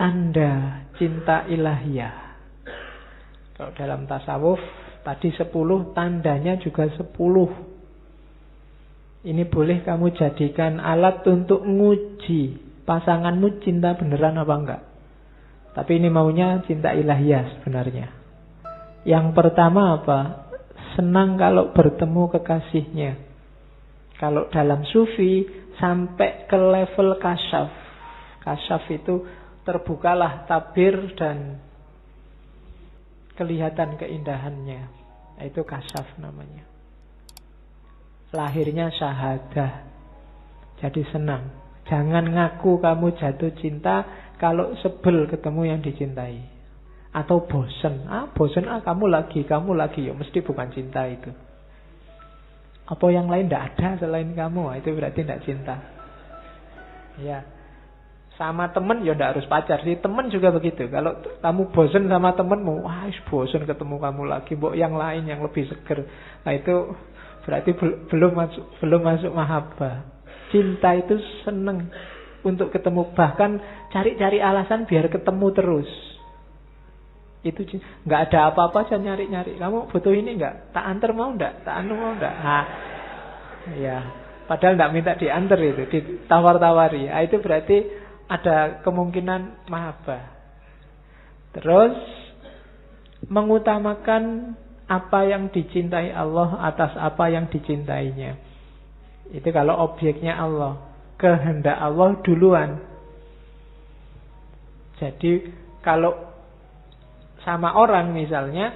tanda cinta ilahiyah. Kalau dalam tasawuf tadi 10, tandanya juga 10. Ini boleh kamu jadikan alat untuk nguji pasanganmu cinta beneran apa enggak. Tapi ini maunya cinta ilahiyah sebenarnya. Yang pertama apa? Senang kalau bertemu kekasihnya. Kalau dalam sufi sampai ke level kasyaf. Kasyaf itu terbukalah tabir dan kelihatan keindahannya. Itu kasyaf namanya. Lahirnya syahadah. Jadi senang. Jangan ngaku kamu jatuh cinta kalau sebel ketemu yang dicintai. Atau bosen. Bosen kamu lagi. Ya mesti bukan cinta itu. Apa yang lain tidak ada selain kamu, itu berarti tidak cinta. Ya. Sama temen ya tidak harus pacar sih. Temen juga begitu. Kalau kamu bosen sama temenmu, wah bosen ketemu kamu lagi, mbok yang lain yang lebih seger. Nah itu berarti belum masuk mahabbah. Cinta itu seneng untuk ketemu, bahkan cari-cari alasan biar ketemu terus. Itu nggak ada apa-apa aja nyari-nyari. Kamu butuh ini nggak? Tak antar mau nggak? Tak anu mau nggak? Nah, ya. Padahal nggak minta diantar itu, ditawar-tawari. Nah, itu berarti ada kemungkinan mahabbah. Terus mengutamakan apa yang dicintai Allah atas apa yang dicintainya. Itu kalau objeknya Allah, kehendak Allah duluan. Jadi kalau sama orang misalnya,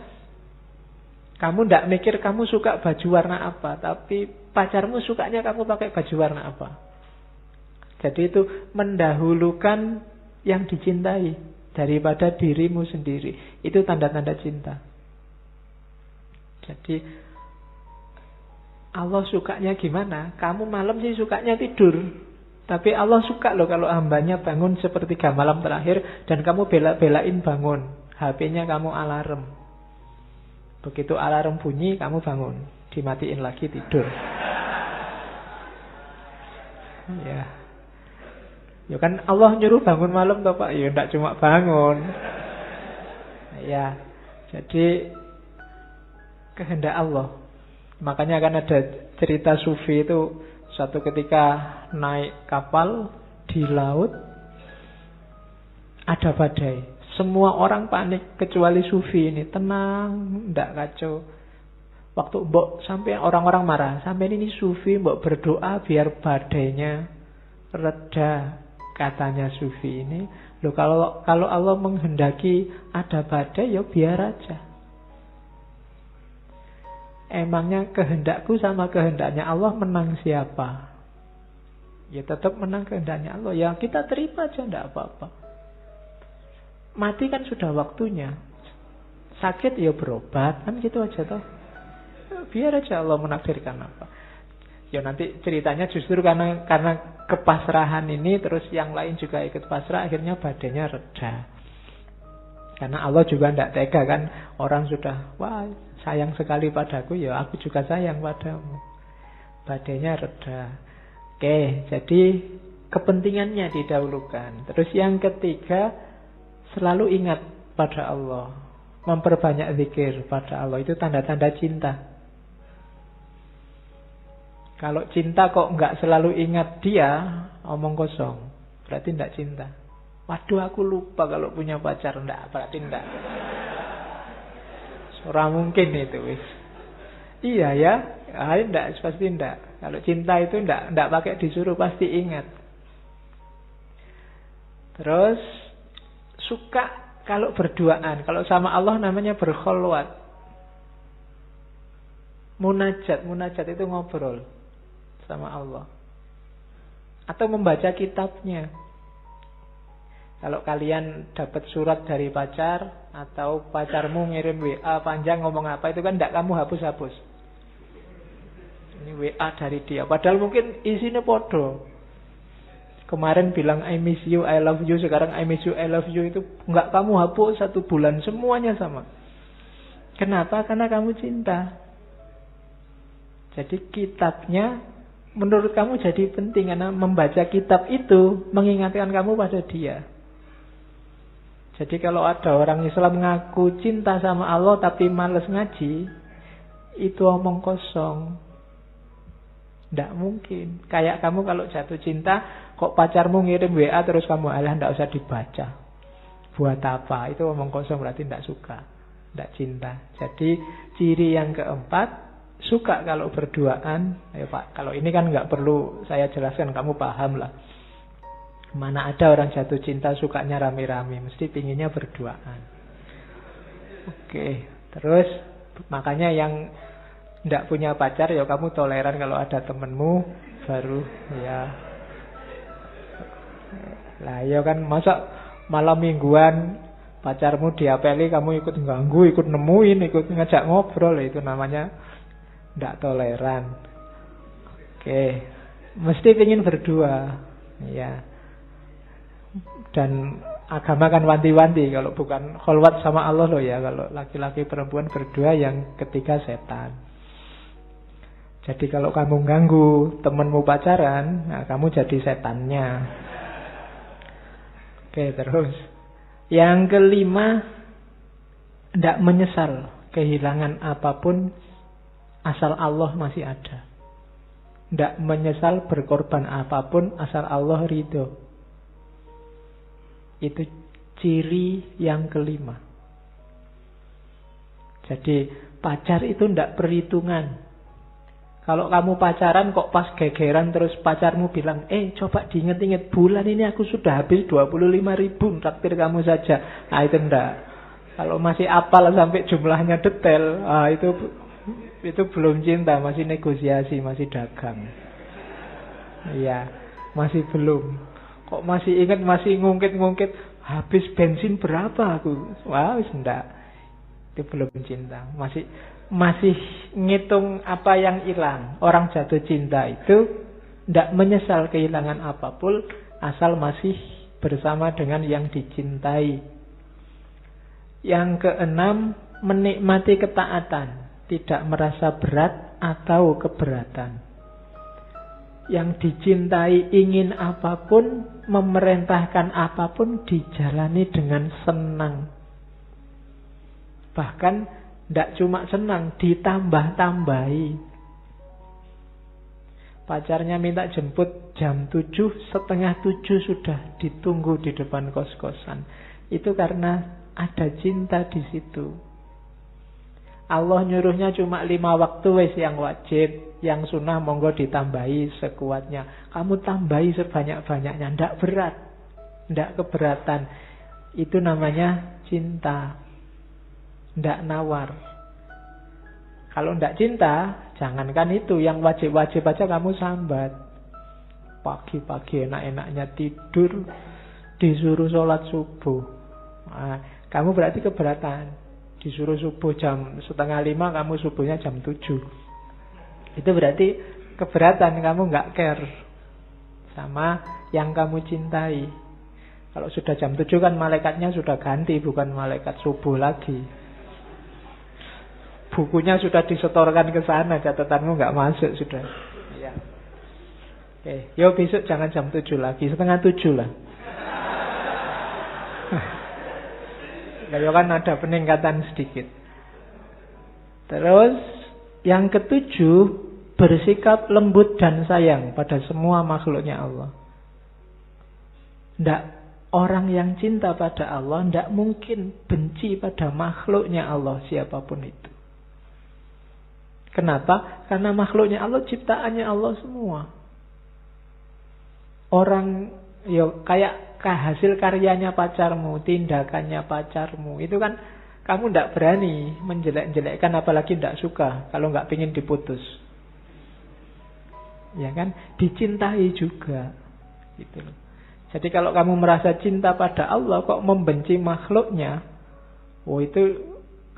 kamu tidak mikir kamu suka baju warna apa, tapi pacarmu sukanya kamu pakai baju warna apa. Jadi itu mendahulukan yang dicintai daripada dirimu sendiri. Itu tanda-tanda cinta. Jadi Allah sukanya gimana? Kamu malam sih sukanya tidur. Tapi Allah suka loh kalau hambanya bangun sepertiga malam terakhir dan kamu bela-belain bangun. HP-nya kamu alarm. Begitu alarm bunyi, kamu bangun. Dimatiin lagi tidur. Ya. Ya kan Allah nyuruh bangun malam toh Pak. Ya enggak cuma bangun. Ya. Jadi kehendak Allah. Makanya kan ada cerita sufi itu, suatu ketika naik kapal di laut, ada badai. Semua orang panik kecuali sufi ini, tenang, enggak kacau. Waktu mbok sampai orang-orang marah, sampai ini sufi mbok berdoa biar badainya reda. Katanya sufi ini, loh kalau Allah menghendaki ada badai ya biar aja. Emangnya kehendakku sama kehendaknya Allah menang siapa? Ya tetap menang kehendaknya Allah. Ya kita terima aja, enggak apa-apa. Mati kan sudah waktunya. Sakit ya berobat, kan gitu aja toh. Biar aja Allah menakdirkan apa. Ya nanti ceritanya justru karena kepasrahan ini, terus yang lain juga ikut pasrah, akhirnya badainya reda. Karena Allah juga tidak tega kan. Orang sudah, wah sayang sekali padaku, ya aku juga sayang padamu. Badainya reda. Oke, jadi kepentingannya didahulukan. Terus yang ketiga, selalu ingat pada Allah. Memperbanyak zikir pada Allah. Itu tanda-tanda cinta. Kalau cinta kok nggak selalu ingat dia, omong kosong. Berarti nggak cinta. Waduh aku lupa kalau punya pacar. Nggak, berarti nggak. Ora mungkin itu wis. Iya ya, nggak, pasti nggak. Kalau cinta itu nggak pakai disuruh, pasti ingat. Terus suka kalau berduaan. Kalau sama Allah namanya berkholwat. Munajat itu ngobrol sama Allah. Atau membaca kitabnya. Kalau kalian dapat surat dari pacar, atau pacarmu ngirim WA panjang ngomong apa, itu kan tidak kamu hapus-hapus. Ini WA dari dia. Padahal mungkin isinya podo. Kemarin bilang I miss you, I love you. Sekarang I miss you, I love you. Itu enggak kamu hapus 1 bulan. Semuanya sama. Kenapa? Karena kamu cinta. Jadi kitabnya menurut kamu jadi penting. Karena membaca kitab itu mengingatkan kamu pada dia. Jadi kalau ada orang Islam ngaku cinta sama Allah tapi males ngaji, itu omong kosong. Tidak mungkin. Kayak kamu kalau jatuh cinta, kok pacarmu ngirim WA terus kamu alah tidak usah dibaca. Buat apa? Itu omong kosong, berarti tidak suka, tidak cinta. Jadi ciri yang keempat, suka kalau berduaan. Ayo Pak, kalau ini kan nggak perlu saya jelaskan, kamu paham lah. Mana ada orang jatuh cinta sukanya rame-rame, mesti pinginnya berduaan. Oke, terus makanya yang tidak punya pacar ya kamu toleran kalau ada temenmu baru ya. Lah ya kan, masa malam mingguan pacarmu diapeli kamu ikut ganggu, ikut nemuin, ikut ngajak ngobrol, itu namanya tidak toleran. Oke, mesti ingin berdua ya. Dan agama kan wanti-wanti, kalau bukan kholwat sama Allah loh ya, kalau laki-laki perempuan berdua yang ketiga setan. Jadi kalau kamu ganggu temenmu pacaran, nah kamu jadi setannya. Oke, terus yang kelima, tidak menyesal kehilangan apapun asal Allah masih ada. Tidak menyesal berkorban apapun asal Allah ridho. Itu ciri yang kelima. Jadi pacar itu tidak perhitungan. Kalau kamu pacaran kok pas gegeran terus pacarmu bilang, coba diinget-inget, bulan ini aku sudah habis 25.000, traktir kamu saja. Nah itu enggak. Kalau masih apal sampai jumlahnya detail, itu belum cinta, masih negosiasi, masih dagang. Iya, masih belum. Kok masih ingat, masih ngungkit-ngungkit, habis bensin berapa aku? Wah, enggak. Itu belum cinta. Masih ngitung apa yang hilang. Orang jatuh cinta itu enggak menyesal kehilangan apapun asal masih bersama dengan yang dicintai. Yang keenam, menikmati ketaatan, tidak merasa berat atau keberatan. Yang dicintai ingin apapun, memerintahkan apapun dijalani dengan senang. Bahkan tidak cuma senang, ditambah-tambahi. Pacarnya minta jemput jam 7, setengah 7 sudah ditunggu di depan kos-kosan. Itu karena ada cinta di situ. Allah nyuruhnya cuma 5 waktu wes yang wajib, yang sunnah monggo ditambahi sekuatnya. Kamu tambahi sebanyak-banyaknya, ndak berat, ndak keberatan. Itu namanya cinta, ndak nawar. Kalau ndak cinta, jangankan itu, yang wajib-wajib aja kamu sambat. Pagi-pagi enak-enaknya tidur, disuruh sholat subuh. Nah, kamu berarti keberatan. Disuruh subuh jam 4:30, kamu subuhnya jam 7. Itu berarti keberatan, kamu nggak care sama yang kamu cintai. Kalau sudah jam 7 kan malaikatnya sudah ganti, bukan malaikat subuh lagi. Bukunya sudah disetorkan ke sana, catatanmu nggak masuk sudah. Ya. Oke, yo besok jangan jam 7 lagi, 6:30 lah. Kayak kan ada peningkatan sedikit. Terus yang ketujuh, bersikap lembut dan sayang pada semua makhluknya Allah. Orang yang cinta pada Allah tidak mungkin benci pada makhluknya Allah siapapun itu. Kenapa? Karena makhluknya Allah ciptaannya Allah semua. Orang kayak hasil karyanya pacarmu, tindakannya pacarmu, itu kan kamu tidak berani menjelek-jelekkan, apalagi tidak suka kalau nggak pingin diputus. Ya kan? Dicintai juga. Gitu loh. Jadi kalau kamu merasa cinta pada Allah kok membenci makhluknya, itu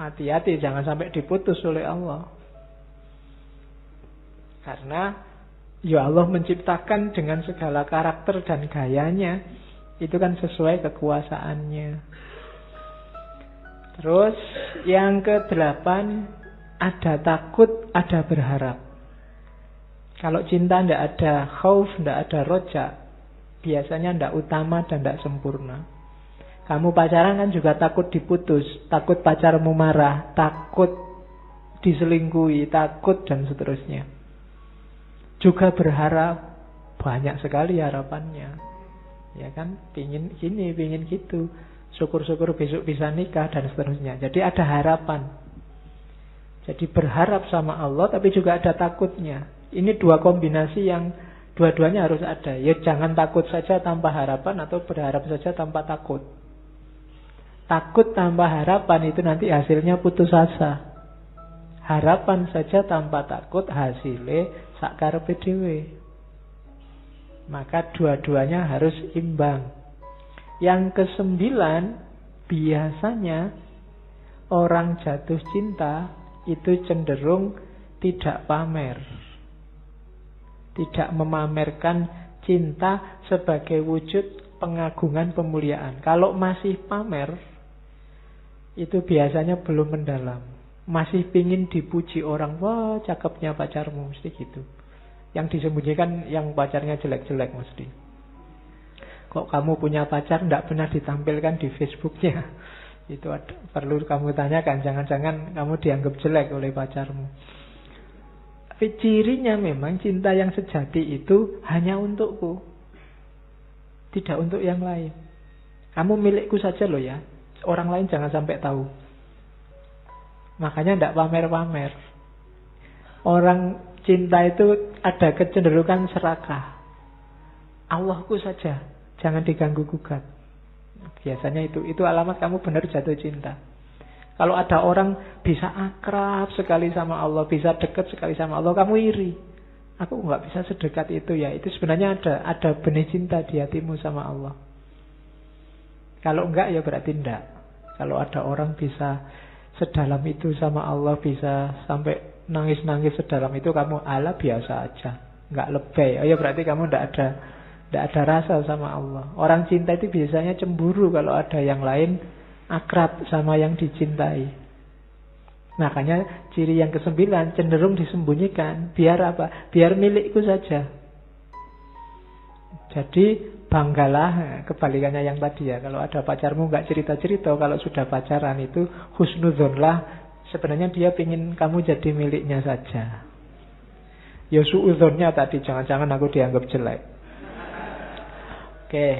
hati-hati, jangan sampai diputus oleh Allah. Karena ya Allah menciptakan dengan segala karakter dan gayanya, itu kan sesuai kekuasaannya. Terus yang ke-8, ada takut, ada berharap. Kalau cinta tidak ada khauf, tidak ada roja, biasanya tidak utama dan tidak sempurna. Kamu pacaran kan juga takut diputus, takut pacarmu marah, takut diselingkuhi, takut dan seterusnya. Juga berharap, banyak sekali harapannya. Ya kan, pingin gini, pingin gitu. Syukur-syukur besok bisa nikah dan seterusnya. Jadi ada harapan. Jadi berharap sama Allah tapi juga ada takutnya. Ini dua kombinasi yang dua-duanya harus ada. Ya jangan takut saja tanpa harapan atau berharap saja tanpa takut. Takut tanpa harapan itu nanti hasilnya putus asa. Harapan saja tanpa takut hasilnya sakarepe dhewe. Maka dua-duanya harus imbang. Yang kesembilan, biasanya orang jatuh cinta itu cenderung tidak pamer. Tidak memamerkan cinta sebagai wujud pengagungan pemuliaan. Kalau masih pamer, itu biasanya belum mendalam. Masih pingin dipuji orang, wah cakepnya pacarmu, mesti gitu. Yang disembunyikan yang pacarnya jelek-jelek mesti. Kok kamu punya pacar tidak pernah ditampilkan di Facebooknya? Itu perlu kamu tanyakan. Jangan-jangan kamu dianggap jelek oleh pacarmu. Tapi cirinya memang cinta yang sejati itu hanya untukku, tidak untuk yang lain. Kamu milikku saja loh ya. Orang lain jangan sampai tahu. Makanya tidak pamer-pamer. Orang cinta itu ada kecenderungan serakah. Allahku saja, jangan diganggu gugat. Biasanya itu alamat kamu benar jatuh cinta. Kalau ada orang bisa akrab sekali sama Allah, bisa dekat sekali sama Allah, kamu iri. Aku nggak bisa sedekat itu ya. Itu sebenarnya ada benih cinta di hatimu sama Allah. Kalau enggak ya berarti enggak. Kalau ada orang bisa sedalam itu sama Allah, bisa sampai nangis-nangis sedalam itu, kamu ala biasa aja, enggak lebay. Oh ya berarti kamu enggak ada rasa sama Allah. Orang cinta itu biasanya cemburu kalau ada yang lain akrab sama yang dicintai. Makanya ciri yang ke-9 cenderung disembunyikan. Biar apa? Biar milikku saja. Jadi banggalah, kebalikannya yang tadi ya. Kalau ada pacarmu nggak cerita-cerita, kalau sudah pacaran itu husnudzonlah. Sebenarnya dia ingin kamu jadi miliknya saja. Ya suudzonnya tadi, jangan-jangan aku dianggap jelek. Oke,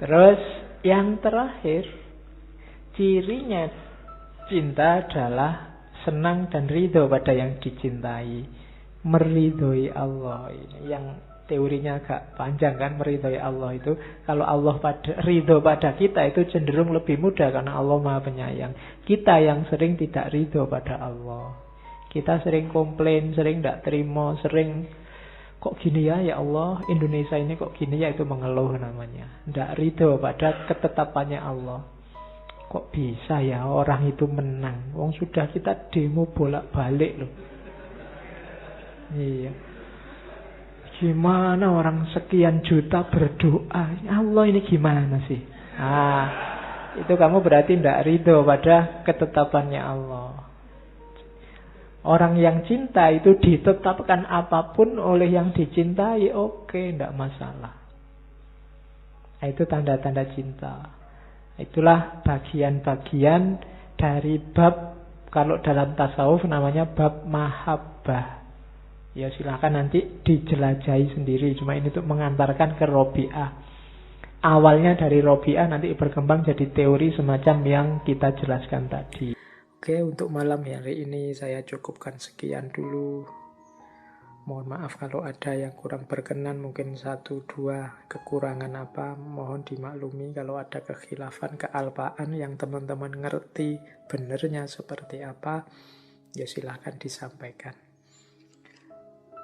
terus yang terakhir, cirinya cinta adalah senang dan ridho pada yang dicintai. Meridhoi Allah. Ini yang teorinya agak panjang kan, meridhoi Allah itu. Kalau Allah ridho pada kita itu cenderung lebih mudah karena Allah Maha Penyayang. Kita yang sering tidak ridho pada Allah. Kita sering komplain, sering tidak terima, sering kok gini ya Allah, Indonesia ini kok gini ya, itu mengeluh namanya. Tidak ridho pada ketetapannya Allah. Kok bisa ya orang itu menang? Wong sudah kita demo bolak-balik loh. Iya. Gimana orang sekian juta berdoa? Allah ini gimana sih? Itu kamu berarti tidak ridho pada ketetapannya Allah. Orang yang cinta itu ditetapkan apapun oleh yang dicintai, oke, tidak masalah. Itu tanda-tanda cinta. Itulah bagian-bagian dari bab, kalau dalam tasawuf namanya bab mahabbah. Ya silahkan nanti dijelajahi sendiri. Cuma ini untuk mengantarkan ke Robi'ah. Awalnya dari Robi'ah nanti berkembang jadi teori semacam yang kita jelaskan tadi. Oke, untuk malam hari ini saya cukupkan sekian dulu. Mohon maaf kalau ada yang kurang berkenan, mungkin 1-2 kekurangan apa, mohon dimaklumi. Kalau ada kekhilafan, kealpaan yang teman-teman ngerti benernya seperti apa, ya silahkan disampaikan.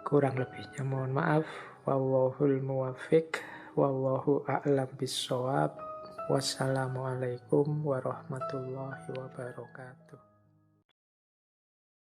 Kurang lebihnya mohon maaf. Wallahul muwaffiq, wallahu a'lam bissawab. Wassalamualaikum warahmatullahi wabarakatuh.